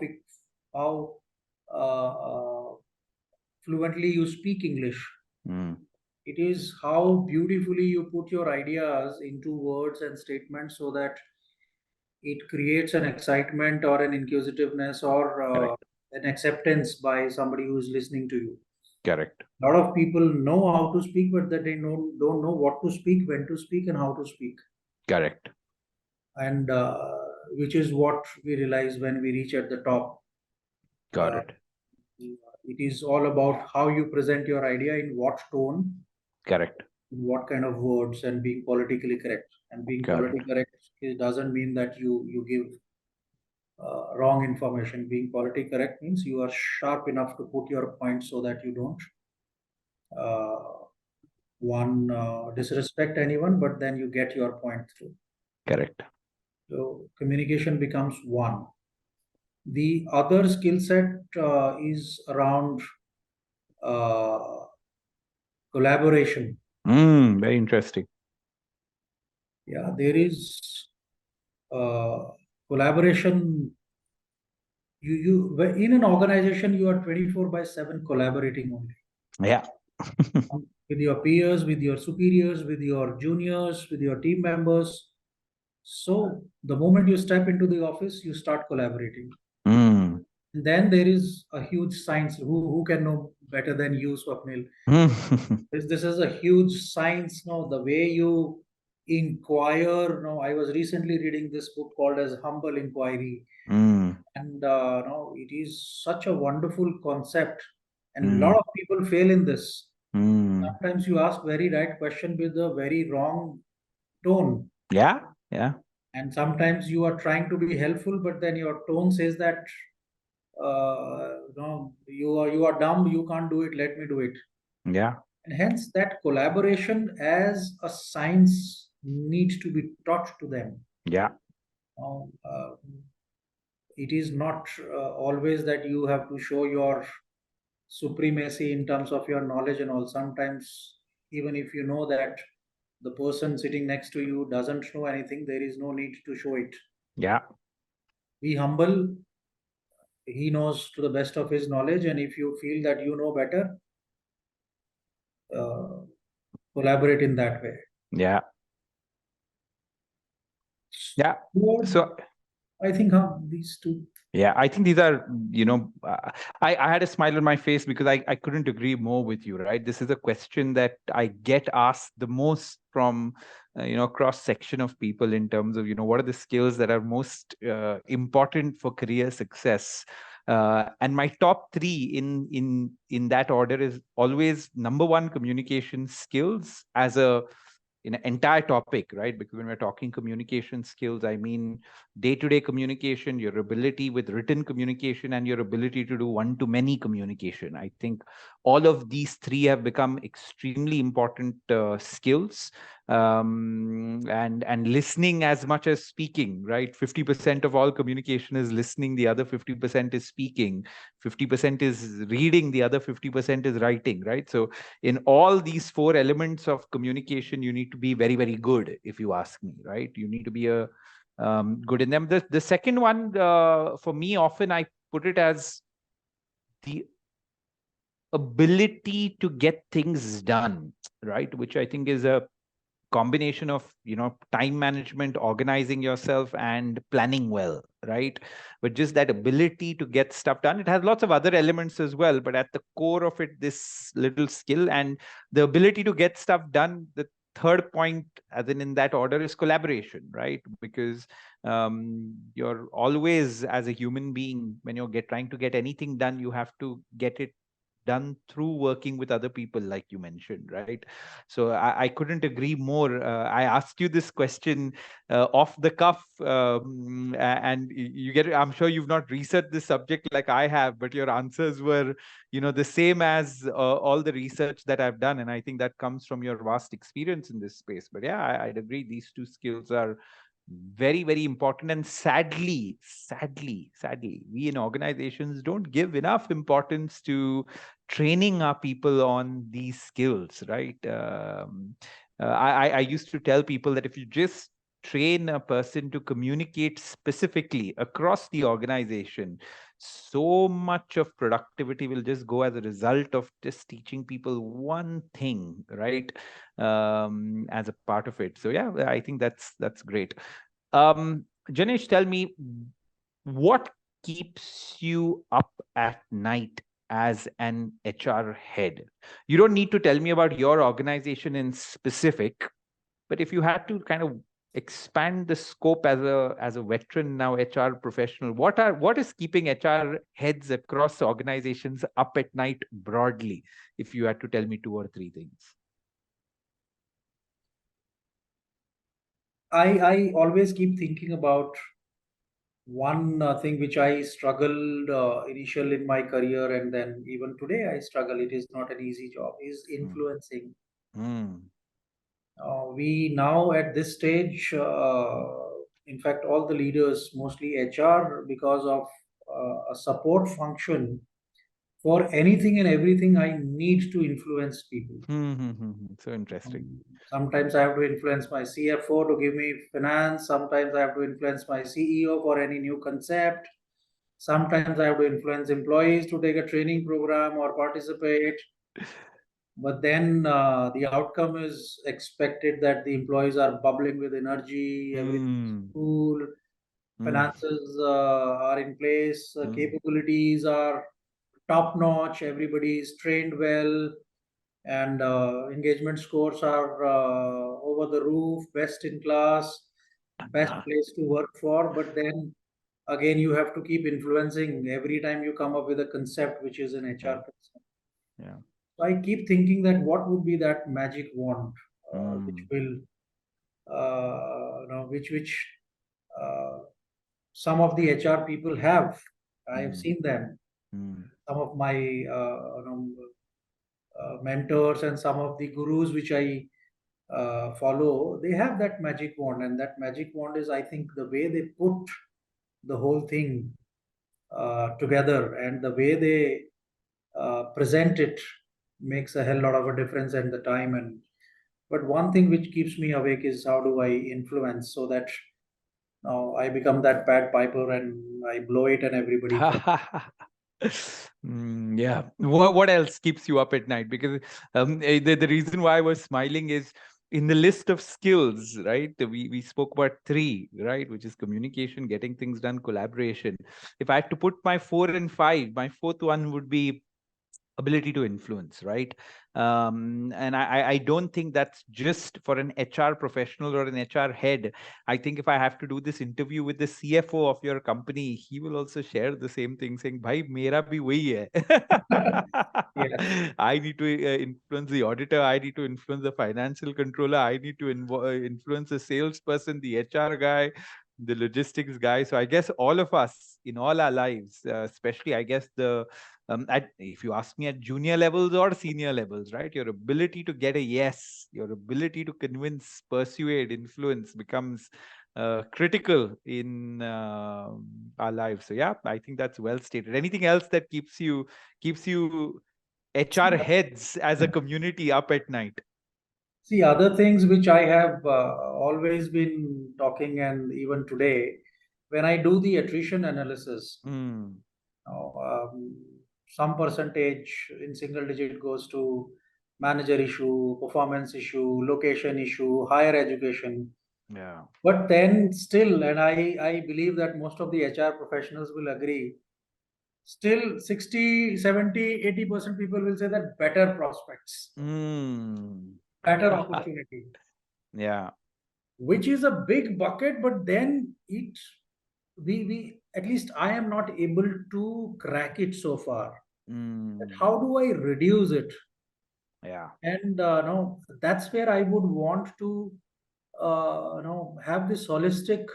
fluently you speak English. It is how beautifully you put your ideas into words and statements so that it creates an excitement or an inquisitiveness or an acceptance by somebody who is listening to you. Correct. A lot of people know how to speak, but that they don't know what to speak, when to speak, and how to speak. Correct. And which is what we realize when we reach at the top. Got it. It is all about how you present your idea, in what tone, Correct. in what kind of words, and being politically correct. And being politically correct, it doesn't mean that you give wrong information. Being politically correct means you are sharp enough to put your point so that you don't disrespect anyone, but then you get your point through. Correct. So communication becomes one. The other skill set is around collaboration. Very interesting. Yeah, there is collaboration. You in an organization, you are 24/7 collaborating only. Yeah. With your peers, with your superiors, with your juniors, with your team members. So the moment you step into the office, you start collaborating. Then there is a huge science. Who can know better than you, Swapnil? This is a huge science. No, the way you inquire. No, I was recently reading this book called as Humble Inquiry, and no, it is such a wonderful concept, and a lot of people fail in this. Sometimes you ask very right question with a very wrong tone. Yeah. Yeah. And sometimes you are trying to be helpful, but then your tone says that no, you are dumb, you can't do it, let me do it. Yeah. And hence that collaboration as a science needs to be taught to them. Yeah. It is not always that you have to show your supremacy in terms of your knowledge and all. Sometimes, even if you know that the person sitting next to you doesn't know anything, there is no need to show it. Yeah. Be humble. He knows to the best of his knowledge, and if you feel that you know better, collaborate in that way. Yeah. Yeah. So I think these two. Yeah, I think these are, I had a smile on my face because I couldn't agree more with you, right? This is a question that I get asked the most from, cross section of people in terms of, what are the skills that are most important for career success? And my top three in that order is always number one, communication skills as a in an entire topic, right? Because when we're talking communication skills, I mean day-to-day communication, your ability with written communication, and your ability to do one-to-many communication. I think all of these three have become extremely important skills. And listening as much as speaking, right? 50% of all communication is listening, the other 50% is speaking, 50% is reading, the other 50% is writing, right? So in all these four elements of communication, you need to be very, very good, if you ask me, right? You need to be a good in them. The second one, for me, often I put it as the ability to get things done, right? Which I think is a combination of time management, organizing yourself, and planning well, right? But just that ability to get stuff done, it has lots of other elements as well, but at the core of it, this little skill and the ability to get stuff done. The third point, as in that order, is collaboration, right? Because you're always, as a human being, when you're trying to get anything done, you have to get it done through working with other people, like you mentioned, right? So I couldn't agree more. I asked you this question off the cuff, and you get. I'm sure you've not researched this subject like I have, but your answers were, the same as all the research that I've done, and I think that comes from your vast experience in this space. But yeah, I'd agree. These two skills are very, very important, and sadly, we in organizations don't give enough importance to training our people on these skills, right? I used to tell people that if you just train a person to communicate specifically across the organization, so much of productivity will just go as a result of just teaching people one thing, right? As a part of it. So yeah, I think that's great. Janesh, tell me, what keeps you up at night as an HR head? You don't need to tell me about your organization in specific, but if you had to kind of expand the scope as a veteran now HR professional, what is keeping HR heads across organizations up at night broadly? If you had to tell me two or three things. I always keep thinking about one thing which I struggled initial in my career, and then even today I struggle. It is not an easy job. Is influencing. Mm. We now at this stage, in fact, all the leaders, mostly HR, because of a support function for anything and everything, I need to influence people. So interesting. Sometimes I have to influence my CFO to give me finance. Sometimes I have to influence my CEO for any new concept. Sometimes I have to influence employees to take a training program or participate. But then the outcome is expected that the employees are bubbling with energy, everything's Mm. cool, Mm. finances are in place, Mm. capabilities are top notch, everybody is trained well, and engagement scores are over the roof, best in class, best place to work for. But then again, you have to keep influencing every time you come up with a concept which is an HR Yeah. concept. Yeah. So I keep thinking that what would be that magic wand which Mm. will, which uh, some of the HR people have. I have Mm. seen them. Mm. Some of my mentors and some of the gurus which I follow, they have that magic wand, and that magic wand is, I think, the way they put the whole thing together and the way they present it makes a hell lot of a difference at the time. And but one thing which keeps me awake is how do I influence so that now I become that bad piper and I blow it and everybody follows. Yeah. What else keeps you up at night? Because the reason why I was smiling is in the list of skills, right? We spoke about three, right? Which is communication, getting things done, collaboration. If I had to put my four and five, my fourth one would be ability to influence, right? And I don't think that's just for an HR professional or an HR head. I think if I have to do this interview with the CFO of your company, he will also share the same thing, saying, "Bhai, mera bhi wahi Yes. hai." I need to influence the auditor. I need to influence the financial controller. I need to influence the salesperson, the HR guy, the logistics guy. So I guess all of us in all our lives, especially I guess if you ask me at junior levels or senior levels, right, your ability to get a yes, your ability to convince, persuade, influence becomes critical in our lives. So yeah, I think that's well stated. Anything else that keeps you HR heads as a community up at night? See, other things which I have always been talking, and even today, when I do the attrition analysis, Mm, know, some percentage in single digit goes to manager issue, performance issue, location issue, higher education. yeah. But then still, and I believe that most of the HR professionals will agree, still 60, 70, 80% people will say that better prospects, Mm. better opportunity, Yeah. which is a big bucket, but then we at least I am not able to crack it so far. How Mm. do I reduce it? Yeah. And no, that's where I would want to have this holistic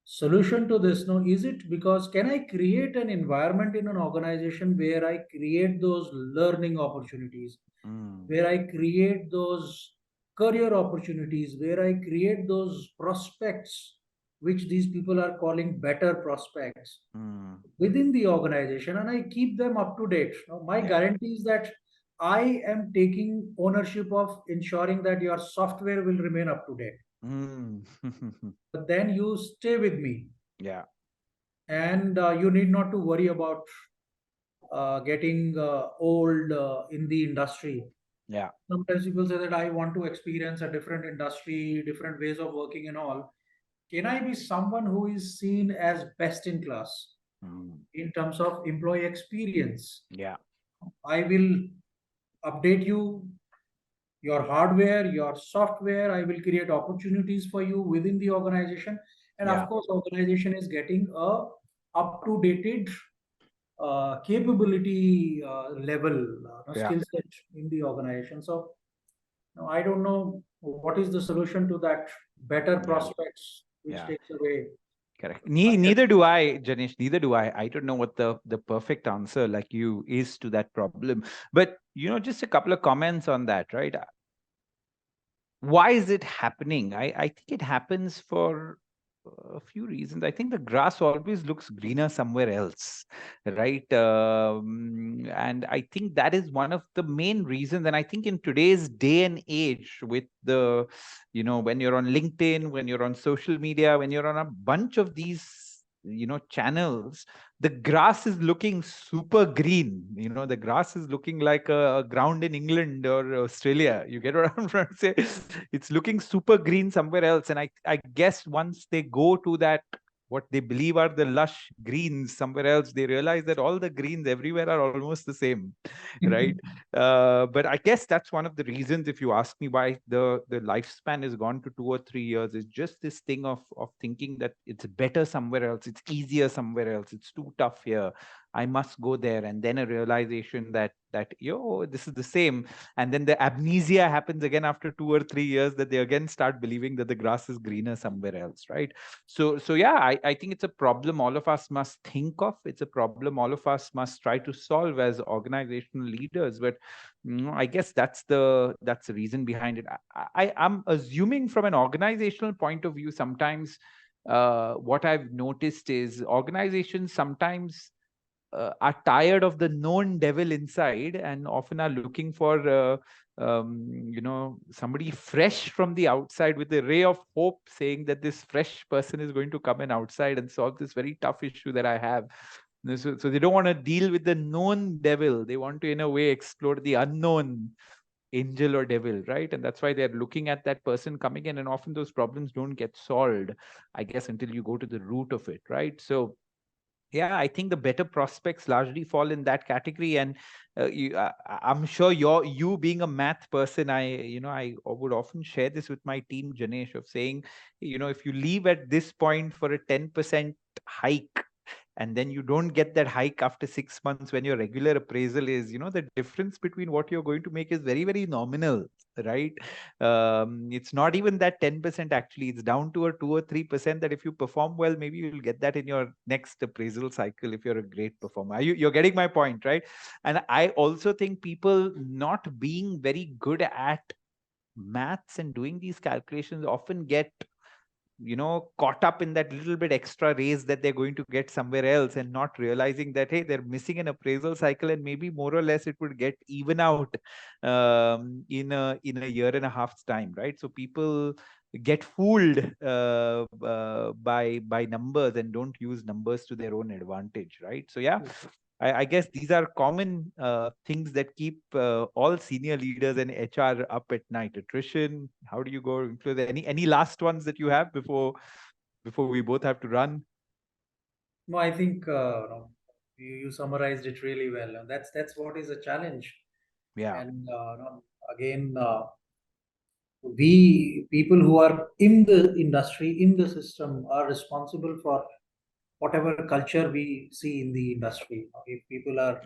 solution to this. No, is it because can I create an environment in an organization where I create those learning opportunities, Mm. where I create those career opportunities, where I create those prospects, which these people are calling better prospects Mm. within the organization, and I keep them up to date. Now, my Yeah. guarantee is that I am taking ownership of ensuring that your software will remain up to date. Mm. But then you stay with me, Yeah. and you need not to worry about getting old in the industry. Yeah. Sometimes people say that I want to experience a different industry, different ways of working, and all. Can I be someone who is seen as best in class Mm. in terms of employee experience? Yeah. I will update you, your hardware, your software. I will create opportunities for you within the organization. And of Yeah. course, organization is getting a up to dated capability level Yeah. skill set in the organization. So I don't know what is the solution to that better Yeah. prospects, which Yeah. takes away. Correct. Higher. Neither do I, Janesh. Neither do I. I don't know what the perfect answer like you is to that problem. But just a couple of comments on that, right? Why is it happening? I think it happens for a few reasons. I think the grass always looks greener somewhere else, right? And I think that is one of the main reasons. And I think in today's day and age, with when you're on LinkedIn, when you're on social media, when you're on a bunch of these channels, the grass is looking super green. The grass is looking like a ground in England or Australia. You get what I'm trying to say? It's looking super green somewhere else. And I guess once they go to that, what they believe are the lush greens somewhere else, they realize that all the greens everywhere are almost the same, right? But I guess that's one of the reasons, if you ask me, why the lifespan has gone to 2 or 3 years, is just this thing of thinking that it's better somewhere else, it's easier somewhere else, it's too tough here, I must go there, and then a realization that this is the same, and then the amnesia happens again after 2 or 3 years, that they again start believing that the grass is greener somewhere else, right? So yeah, I think it's a problem all of us must think of. It's a problem all of us must try to solve as organizational leaders. But I guess that's the reason behind it. I'm assuming from an organizational point of view, sometimes what I've noticed is organizations sometimes are tired of the known devil inside, and often are looking for somebody fresh from the outside with a ray of hope, saying that this fresh person is going to come in outside and solve this very tough issue that I have. So they don't want to deal with the known devil. They want to, in a way, explore the unknown angel or devil, right? And that's why they're looking at that person coming in, and often those problems don't get solved, I guess, until you go to the root of it, right? So yeah, I think the better prospects largely fall in that category. And I'm sure you being a math person, I would often share this with my team, Janesh, of saying, if you leave at this point for a 10% hike, and then you don't get that hike after 6 months when your regular appraisal is, the difference between what you're going to make is very, very nominal, right? It's not even that 10%, actually it's down to a 2 or 3%, that if you perform well, maybe you'll get that in your next appraisal cycle if you're a great performer. You're getting my point, right? And I also think people not being very good at maths and doing these calculations often get caught up in that little bit extra raise that they're going to get somewhere else, and not realizing that, hey, they're missing an appraisal cycle, and maybe more or less it would get even out in a year and a half's time, right? So people get fooled by numbers and don't use numbers to their own advantage, right? So yeah, I guess these are common things that keep all senior leaders and HR up at night. Attrition. How do you go influence? Any last ones that you have before we both have to run? No, I think no, you summarized it really well, and that's what is a challenge. Yeah. And no, again, we people who are in the industry, in the system, are responsible for whatever culture we see in the industry. If people are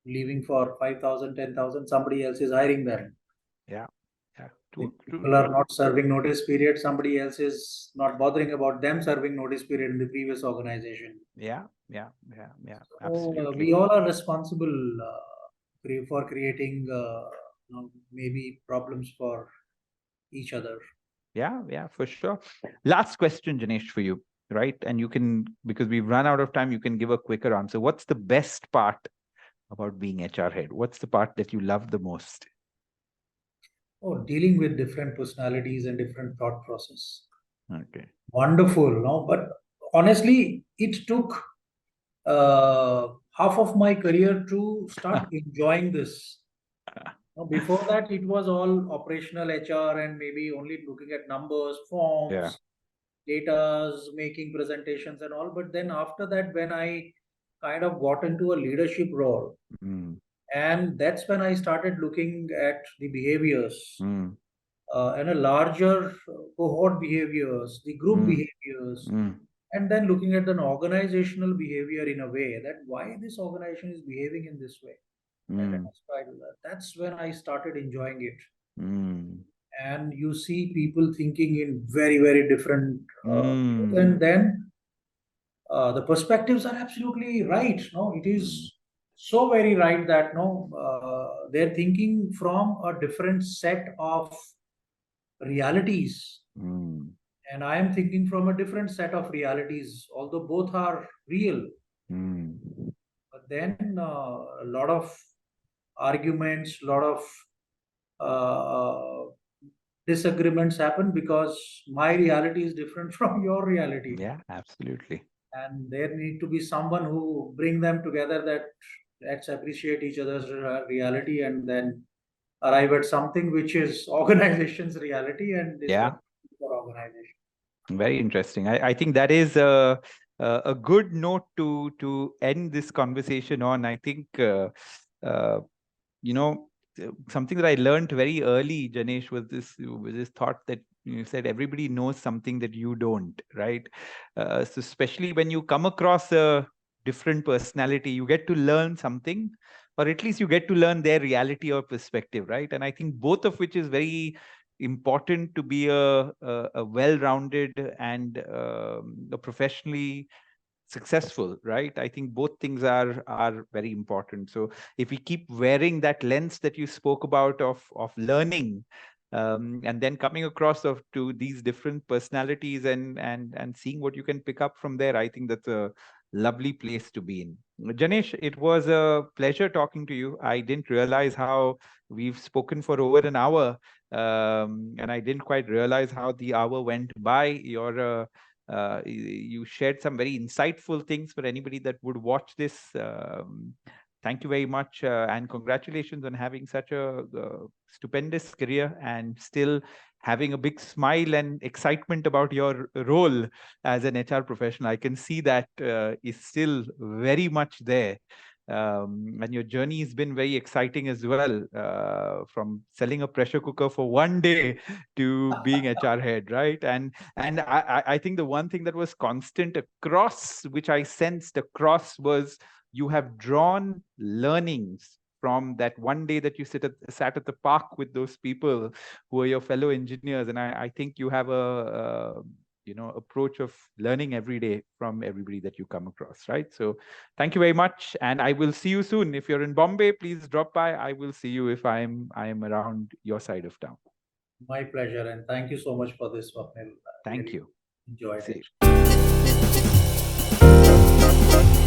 leaving for 5,000, 10,000, somebody else is hiring them. Yeah. Yeah. If True. True. people are True. not serving notice period, somebody else is not bothering about them serving notice period in the previous organization. Yeah. Yeah. Yeah. Yeah. So Absolutely. we all are responsible for creating maybe problems for each other. Yeah. Yeah. For sure. Last question, Janesh, for you, right? And you can, because we've run out of time, you can give a quicker answer. What's the best part about being HR head? What's the part that you love the most? Oh, dealing with different personalities and different thought process. Okay. Wonderful, no? But honestly, it took half of my career to start enjoying this. Now, before that, it was all operational HR and maybe only looking at numbers, Yeah. forms, datas, making presentations and all. But then after that, when I kind of got into a leadership role, Mm, and that's when I started looking at the behaviors mm, and a larger cohort behaviors, the group mm, behaviors, mm, and then looking at an organizational behavior in a way that why this organization is behaving in this way. And let mm, us try to that. That's when I started enjoying it. mm, And you see people thinking in very, very different ways. mm, And then the perspectives are absolutely right. No, it mm, is so very right that no, they're thinking from a different set of realities, mm, and I am thinking from a different set of realities, although both are real. mm. But then a lot of arguments, a lot of uh, disagreements happen because my reality is different from your reality, Yeah, absolutely. and there need to be someone who bring them together, that let's appreciate each other's reality and then arrive at something which is organization's reality, and this one Yeah, for organization. very interesting. I think that is a good note to end this conversation on. I think uh, you know something that I learned very early, Janesh, was this thought that you said everybody knows something that you don't, right? So especially when you come across a different personality, you get to learn something, or at least you get to learn their reality or perspective, right? And I think both of which is very important to be a well-rounded and a professionally successful, right? I think both things are very important. So if we keep wearing that lens that you spoke about of learning, and then coming across to these different personalities and seeing what you can pick up from there, I think that's a lovely place to be in. Janesh, it was a pleasure talking to you. I didn't realize how we've spoken for over an hour, and I didn't quite realize how the hour went by. You shared some very insightful things for anybody that would watch this. thank you very much, and congratulations on having such a stupendous career and still having a big smile and excitement about your role as an HR professional. I can see that is still very much there. And your journey has been very exciting as well, from selling a pressure cooker for one day to being HR head, right? And I think the one thing that was constant across, which I sensed across, was you have drawn learnings from that one day that you sat at the park with those people who are your fellow engineers. And I think you have a approach of learning every day from everybody that you come across, right? So thank you very much, and I will see you soon. If you're in Bombay, please drop by. I will see you if I'm around your side of town. My pleasure, and thank you so much for this, Swapnil. Thank Really you. enjoyed See it. you.